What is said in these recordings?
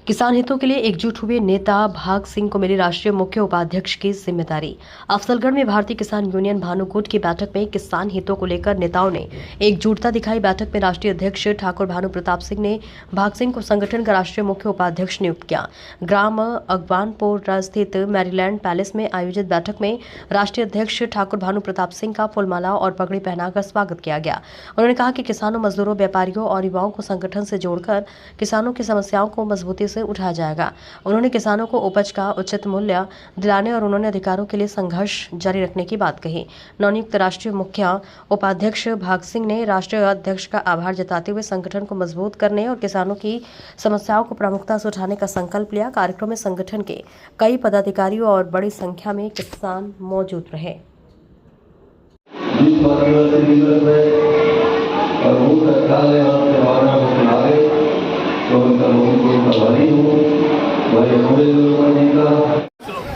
किसान हितों के लिए एकजुट हुए नेता भाग सिंह को मिली राष्ट्रीय मुख्य उपाध्यक्ष की जिम्मेदारी। अफजलगढ़ में भारतीय किसान यूनियन भानुकुट की बैठक में किसान हितों को लेकर नेताओं ने एकजुटता दिखाई। बैठक में राष्ट्रीय अध्यक्ष ठाकुर भानु प्रताप सिंह ने भाग सिंह को संगठन का राष्ट्रीय मुख्य उपाध्यक्ष नियुक्त किया। ग्राम अगवानपुर स्थित मैरीलैंड पैलेस में आयोजित बैठक में राष्ट्रीय अध्यक्ष ठाकुर भानु प्रताप सिंह का फूलमाला और पगड़ी पहनाकर स्वागत किया गया। उन्होंने कहा कि किसानों, मजदूरों, व्यापारियों और युवाओं को संगठन से जोड़कर किसानों की समस्याओं को मजबूती से उठाया जाएगा। उन्होंने किसानों को उपज का उचित मूल्य दिलाने और उन्होंने अधिकारों के लिए संघर्ष जारी रखने की बात कही। नवनियुक्त राष्ट्रीय मुख्य उपाध्यक्ष भाग सिंह ने राष्ट्रीय अध्यक्ष का आभार जताते हुए संगठन को मजबूत करने और किसानों की समस्याओं को प्रमुखता से उठाने का संकल्प लिया। कार्यक्रम में संगठन के कई पदाधिकारी और बड़ी संख्या में किसान मौजूद रहे।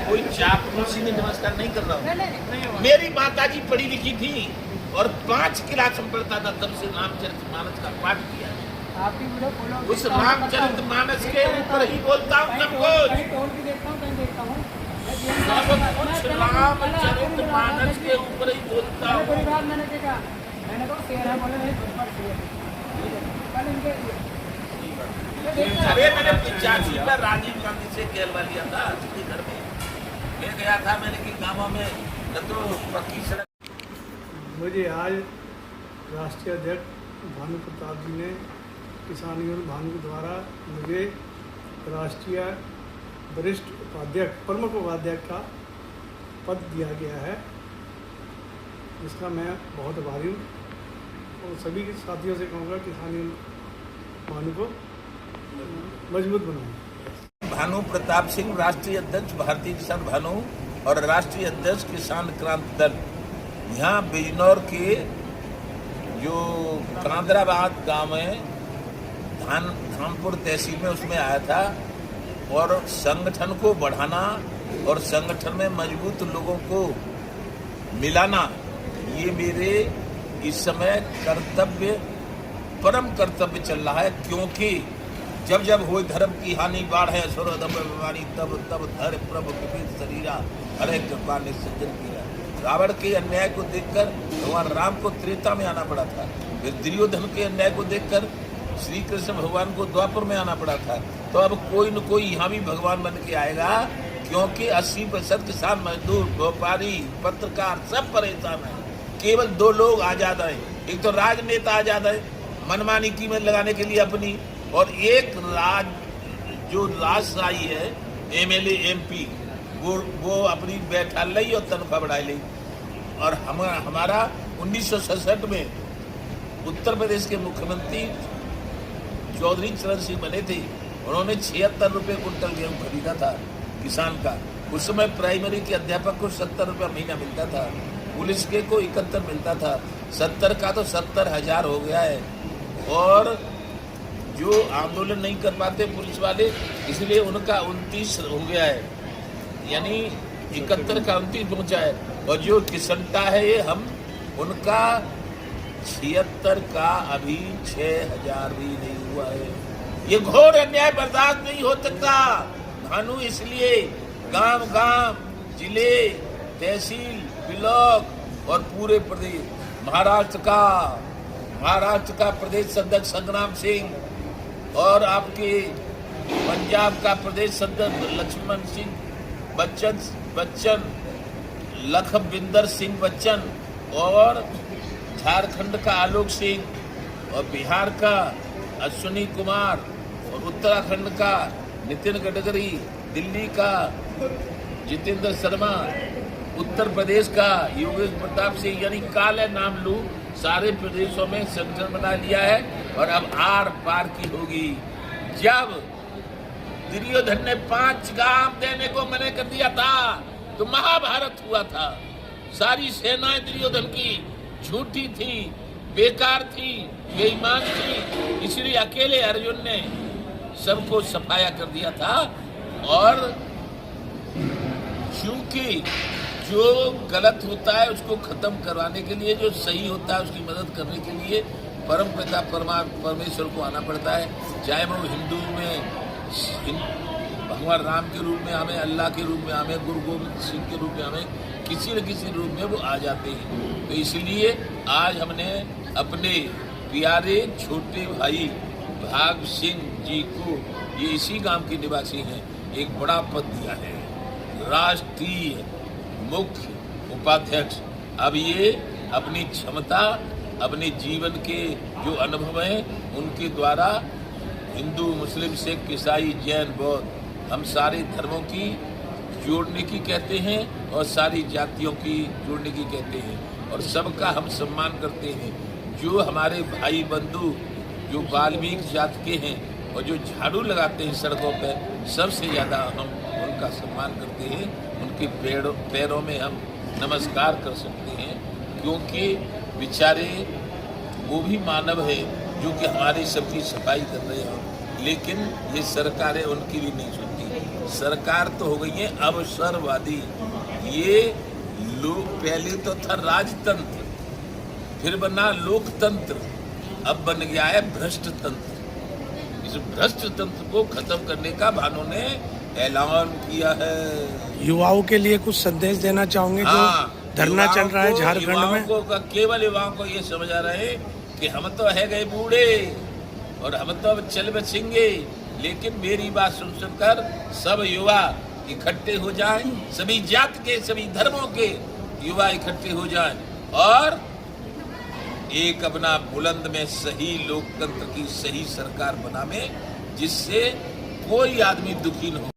कोई चापलूसी में नमस्कार नहीं कर रहा हूँ। मेरी माताजी पढ़ी लिखी थी और 5 क्लास में पढ़ता था, तब से रामचरितमानस का पाठ किया। उस रामचरितमानस के ऊपर ही बोलता हूँ सब कुछ। रामचरितमानस के ऊपर ही बोलता हूँ। अरे मैंने 85 में राजीव गांधी से कहलवा लिया था उसके घर में। मैं गया था, मैंने कि गाँवों में न तो पक्की सड़क। मुझे आज राष्ट्रीय अध्यक्ष भानु प्रताप जी ने किसान यूनियन भानु द्वारा मुझे राष्ट्रीय वरिष्ठ उपाध्यक्ष, प्रमुख उपाध्यक्ष का पद दिया गया है, जिसका मैं बहुत आभारी हूँ। और सभी साथियों से कहूँगा किसान यूनियन भानु को मजबूत बनाएं। भानु प्रताप सिंह राष्ट्रीय अध्यक्ष भारतीय किसान भानु और राष्ट्रीय अध्यक्ष किसान क्रांति दल, यहाँ बिजनौर के जो कांदराबाद गांव में धानपुर तहसील में उसमें आया था। और संगठन को बढ़ाना और संगठन में मजबूत लोगों को मिलाना, ये मेरे इस समय कर्तव्य, परम कर्तव्य चल रहा है। क्योंकि जब जब हो धर्म की हानि बाढ़ है बीमारी, तब तब धर प्रभु विविध शरीरा हरे कृपा ने सज्जन किया। रावण के अन्याय को देखकर भगवान राम को त्रेता में आना पड़ा था। फिर दुर्योधन के अन्याय को देखकर श्री कृष्ण भगवान को द्वापर में आना पड़ा था। तो अब कोई न कोई यहाँ भी भगवान बन के आएगा, क्योंकि 80% किसान, मजदूर, व्यापारी, पत्रकार सब परेशान है। केवल 2 लोग आजाद है। एक तो राजनेता आजाद है मनमानी कीमत लगाने के लिए अपनी, और एक जो राजशाही है MLA MP, वो अपनी बैठा ली और तनख्वाह बढ़ा ली। और हमारा 1967 में उत्तर प्रदेश के मुख्यमंत्री चौधरी चरण सिंह बने थे। उन्होंने 76 रुपये कुंटल गेहूँ खरीदा था किसान का। उस समय प्राइमरी के अध्यापक को 70 रुपया महीना मिलता था, पुलिस के को 71 मिलता था। 70 का तो 70,000 हो गया है। और जो आंदोलन नहीं कर पाते पुलिस वाले, इसलिए उनका 29 हो गया है, यानी 71 का 29 पहुंचा है। और जो किसनटा है ये हम, उनका 76 का अभी 6,000 भी नहीं हुआ है। ये घोर अन्याय बर्दाश्त नहीं हो सकता भानु। इसलिए गांव गांव, जिले, तहसील, ब्लॉक और पूरे प्रदेश, महाराष्ट्र का प्रदेश अध्यक्ष संग्राम सिंह और आपके पंजाब का प्रदेश अध्यक्ष लक्ष्मण सिंह बच्चन, लखविंदर सिंह बच्चन, और झारखंड का आलोक सिंह, और बिहार का अश्विनी कुमार, और उत्तराखंड का नितिन गडकरी, दिल्ली का जितेंद्र शर्मा, उत्तर प्रदेश का योगेश प्रताप सिंह, यानी काले नाम लू सारे प्रदेशों में संगठन बना लिया है। और अब आर पार की होगी। जब दुर्योधन ने 5 गांव देने को मना कर दिया था तो महाभारत हुआ था। सारी सेनाएं दुर्योधन की झूठी थी, बेकार थी, बेईमान थी, इसलिए अकेले अर्जुन ने सबको सफाया कर दिया था। और क्योंकि जो गलत होता है उसको खत्म करवाने के लिए, जो सही होता है उसकी मदद करने के लिए परम पिता परमेश्वर को आना पड़ता है। चाहे वो हिंदू में भगवान राम के रूप में हमें, अल्लाह के रूप में हमें, गुरु गोविंद सिंह के रूप में हमें, किसी न किसी रूप में वो आ जाते हैं। तो इसलिए आज हमने अपने प्यारे छोटे भाई भाग सिंह जी को, ये इसी गांव के निवासी हैं, एक बड़ा पद दिया है, राष्ट्रीय मुख्य उपाध्यक्ष। अब ये अपनी क्षमता, अपने जीवन के जो अनुभव हैं उनके द्वारा हिंदू, मुस्लिम, सिख, ईसाई, जैन, बौद्ध, हम सारे धर्मों की जोड़ने की कहते हैं और सारी जातियों की जोड़ने की कहते हैं, और सबका हम सम्मान करते हैं। जो हमारे भाई बंधु जो वाल्मीकि जात के हैं और जो झाड़ू लगाते हैं सड़कों पर, सबसे ज़्यादा हम उनका सम्मान करते हैं। उनके पैरों में हम नमस्कार कर सकते हैं, क्योंकि बेचारे वो भी मानव है जो कि हमारी सबकी सफाई कर रहे हैं, लेकिन ये सरकारें उनकी भी नहीं सुनती। सरकार तो हो गई है अवसरवादी। ये लोग, पहले तो था राजतंत्र, फिर बना लोकतंत्र, अब बन गया है भ्रष्ट तंत्र। इस भ्रष्ट तंत्र को खत्म करने का भानु ने ऐलान किया है। युवाओं के लिए कुछ संदेश देना चाहोगे? जो धरना चल रहा है झारखंड में, केवल युवाओं को ये समझ आ रहा है कि हम तो है गए बूढ़े और हम तो अब चल बचेंगे, लेकिन मेरी बात सुनकर सब युवा इकट्ठे हो जाएं, सभी जात के, सभी धर्मों के युवा इकट्ठे हो जाएं और एक अपना बुलंद में सही लोकतंत्र की सही सरकार बनावे, जिससे कोई आदमी दुखी न हो।